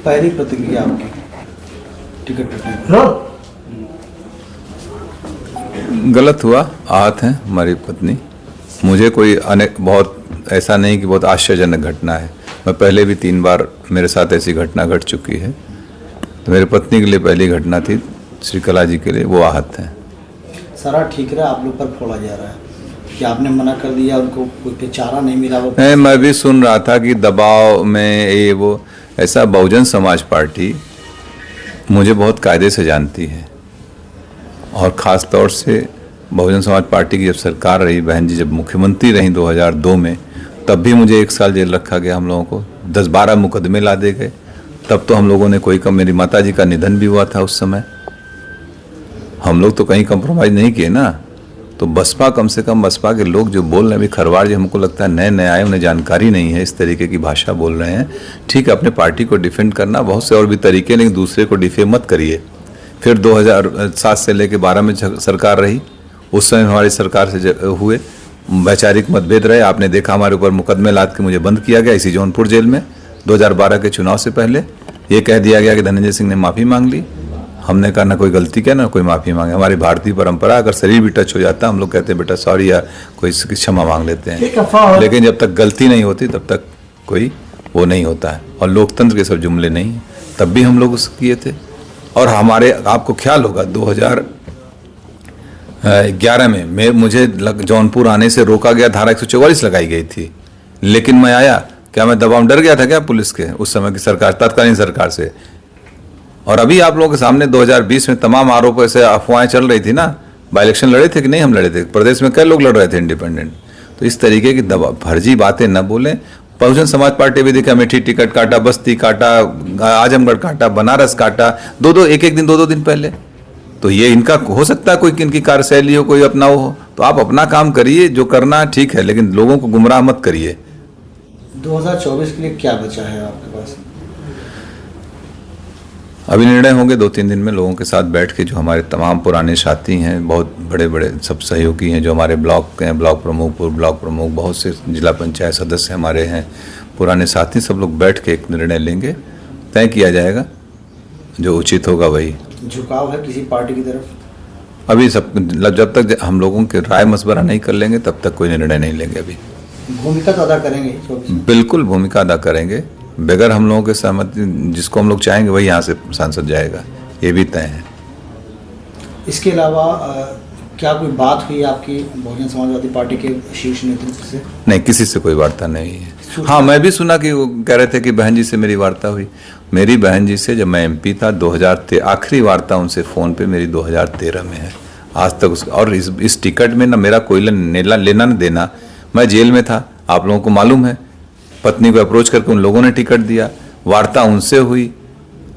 पहली प्रतिक्रिया आपकी टिकट कटने पर? गलत हुआ, आहत हैं हमारी पत्नी। मुझे कोई बहुत ऐसा नहीं कि बहुत आश्चर्यजनक घटना है। मैं पहले भी 3 बार मेरे साथ ऐसी घटना घट चुकी है। तो मेरी पत्नी के लिए पहली घटना थी, श्रीकला जी के लिए वो आहत हैं। सारा ठीक रहा, आप लोग पर फोड़ा जा रहा है कि आपने मना कर दिया, उनको कोई चारा नहीं मिला। वो मैं भी सुन रहा था कि दबाव में ये वो ऐसा। बहुजन समाज पार्टी मुझे बहुत कायदे से जानती है और ख़ास तौर से बहुजन समाज पार्टी की जब सरकार रही, बहन जी जब मुख्यमंत्री रहीं 2002 में, तब भी मुझे 1 साल जेल रखा गया। हम लोगों को 10-12 मुकदमे ला दे गए। तब तो हम लोगों ने कोई कम, मेरी माता जी का निधन भी हुआ था उस समय। हम लोग तो कहीं कंप्रोमाइज़ नहीं किए ना। तो बसपा, कम से कम बसपा के लोग जो बोल रहे हैं, अभी खरवाड़ जी हमको लगता है नए नए आए, उन्हें जानकारी नहीं है, इस तरीके की भाषा बोल रहे हैं। ठीक है, अपने पार्टी को डिफेंड करना बहुत से और भी तरीके, लेकिन दूसरे को डिफेम मत करिए। फिर 2007 से लेकर 12 में सरकार रही, उस समय हमारी सरकार से हुए वैचारिक मतभेद रहे। आपने देखा हमारे ऊपर मुकदमे लाद के मुझे बंद किया गया इसी जौनपुर जेल में। 2012 के चुनाव से पहले ये कह दिया गया कि धनंजय सिंह ने माफ़ी मांग ली। हमने कहा ना कोई गलती किया ना कोई माफ़ी मांगे। हमारी भारतीय परंपरा, अगर शरीर भी टच हो जाता है हम लोग कहते हैं बेटा सॉरी या कोई क्षमा मांग लेते हैं, लेकिन जब तक गलती नहीं होती तब तक कोई वो नहीं होता है। और लोकतंत्र के सब जुमले नहीं हैं। तब भी हम लोग उस किए थे। और हमारे, आपको ख्याल होगा 2011 में मुझे जौनपुर आने से रोका गया, धारा 144 लगाई गई थी, लेकिन मैं आया। क्या मैं दबाव डर गया था क्या पुलिस के उस समय की सरकार, तत्कालीन सरकार से? और अभी आप लोगों के सामने 2020 में तमाम आरोपों से अफवाहें चल रही थी ना। बाई इलेक्शन लड़े थे कि नहीं? हम लड़े थे। प्रदेश में कई लोग लड़ रहे थे इंडिपेंडेंट। तो इस तरीके की फर्जी बातें न बोलें। बहुजन समाज पार्टी भी देखा, अमेठी टिकट काटा, बस्ती काटा, आजमगढ़ काटा, बनारस काटा, एक दिन 2 दिन पहले। तो ये इनका हो सकता है कोई इनकी कार्यशैली हो, कोई अपना हो। तो आप अपना काम करिए, जो करना ठीक है, लेकिन लोगों को गुमराह मत करिए। 2024 के लिए क्या बचा है आपके पास? अभी निर्णय होंगे 2-3 दिन में लोगों के साथ बैठ के। जो हमारे तमाम पुराने साथी हैं, बहुत बड़े बड़े सब सहयोगी हैं, जो हमारे ब्लॉक के हैं, ब्लॉक प्रमुख, पूर्व ब्लॉक प्रमुख, बहुत से जिला पंचायत सदस्य हमारे हैं, पुराने साथी, सब लोग बैठ के एक निर्णय लेंगे। तय किया जाएगा, जो उचित होगा वही। झुकाव है किसी पार्टी की तरफ? अभी सब, जब तक हम लोगों के राय मशवरा नहीं कर लेंगे तब तक कोई निर्णय नहीं लेंगे। अभी भूमिका तो अदा करेंगे? बिल्कुल भूमिका अदा करेंगे। बगैर हम लोगों के सहमति, जिसको हम लोग चाहेंगे वही यहाँ से सांसद जाएगा, ये भी तय है। इसके अलावा क्या कोई बात हुई आपकी बहुजन समाजवादी पार्टी के शीर्ष नेतृत्व से? नहीं, किसी से कोई वार्ता नहीं है। हाँ, मैं भी सुना कि वो कह रहे थे कि बहन जी से मेरी वार्ता हुई। मेरी बहन जी से जब मैं MP था 2013, आखिरी वार्ता उनसे फ़ोन पे मेरी 2013 में है। आज तक उसका, और इस टिकट में ना मेरा कोई लेना न देना। मैं जेल में था, आप लोगों को मालूम है। पत्नी को अप्रोच करके उन लोगों ने टिकट दिया, वार्ता उनसे हुई,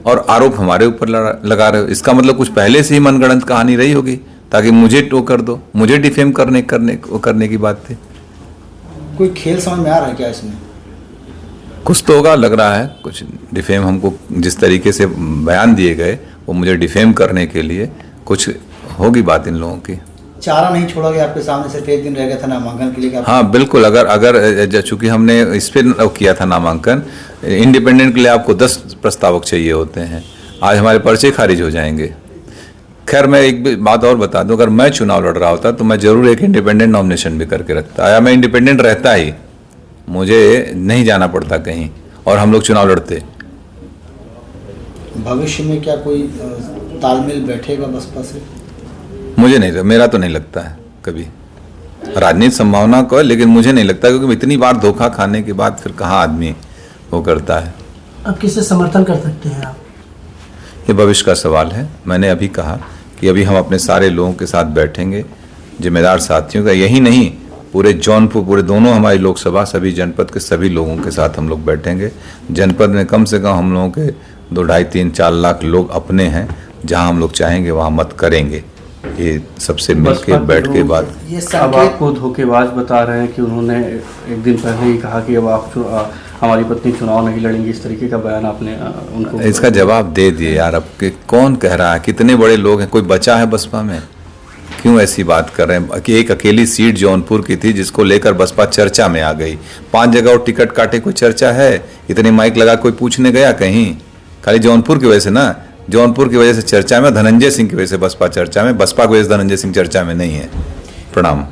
और आरोप हमारे ऊपर लगा रहे हो। इसका मतलब कुछ पहले से ही मनगढ़ंत कहानी रही होगी ताकि मुझे टो कर दो, मुझे डिफेम करने की बात थी। कोई खेल समझ में आ रहा है क्या इसमें? कुछ तो होगा, लग रहा है कुछ डिफेम। हमको जिस तरीके से बयान दिए गए वो मुझे डिफेम करने के लिए कुछ होगी बात इन लोगों की। चारा नहीं छोड़ा गया आपके सामने, सिर्फ 1 दिन रह गया था नामांकन के लिए? हाँ बिल्कुल। अगर चूंकि हमने इस पर किया था नामांकन, इंडिपेंडेंट के लिए आपको 10 प्रस्तावक चाहिए होते हैं। आज हमारे पर्चे खारिज हो जाएंगे। खैर, मैं एक बात और बता दूं, अगर मैं चुनाव लड़ रहा होता तो मैं जरूर एक इंडिपेंडेंट नॉमिनेशन भी करके रखता। या मैं इंडिपेंडेंट रहता ही, मुझे नहीं जाना पड़ता कहीं, और हम लोग चुनाव लड़ते। भविष्य में क्या कोई तालमेल बैठेगा बसपा से? मुझे नहीं, मेरा तो नहीं लगता है कभी। राजनीति संभावना को है, लेकिन मुझे नहीं लगता, क्योंकि इतनी बार धोखा खाने के बाद फिर कहाँ आदमी वो करता है। अब किसे समर्थन कर सकते हैं आप? ये भविष्य का सवाल है। मैंने अभी कहा कि अभी हम अपने सारे लोगों के साथ बैठेंगे, जिम्मेदार साथियों का, यही नहीं पूरे जौनपुर, पूरे दोनों हमारी लोकसभा, सभी जनपद के सभी लोगों के साथ हम लोग बैठेंगे। जनपद में कम से कम हम लोगों के 2, 2.5, 3, 4 लाख लोग अपने हैं। जहां हम लोग चाहेंगे वहां मत करेंगे। ये सबसे मिलके बैठ के बात। अब आपको धोखेबाज बता रहे हैं कि उन्होंने एक दिन पहले ही कहा कि अब आप हमारी पत्नी चुनाव नहीं लड़ेंगी, इस तरीके का बयान आपने उनको? इसका जवाब दे दिए यार। अब कौन कह रहा है? कितने बड़े लोग हैं, कोई बचा है बसपा में? क्यों ऐसी बात कर रहे हैं कि एक अकेली सीट जौनपुर की थी जिसको लेकर बसपा चर्चा में आ गई। 5 जगह और टिकट काटे, कोई चर्चा है? इतने माइक लगा कोई पूछने गया कहीं? खाली जौनपुर की वजह से ना, जौनपुर की वजह से चर्चा में, धनंजय सिंह की वजह से बसपा चर्चा में, बसपा की वजह से धनंजय सिंह चर्चा में नहीं है। प्रणाम।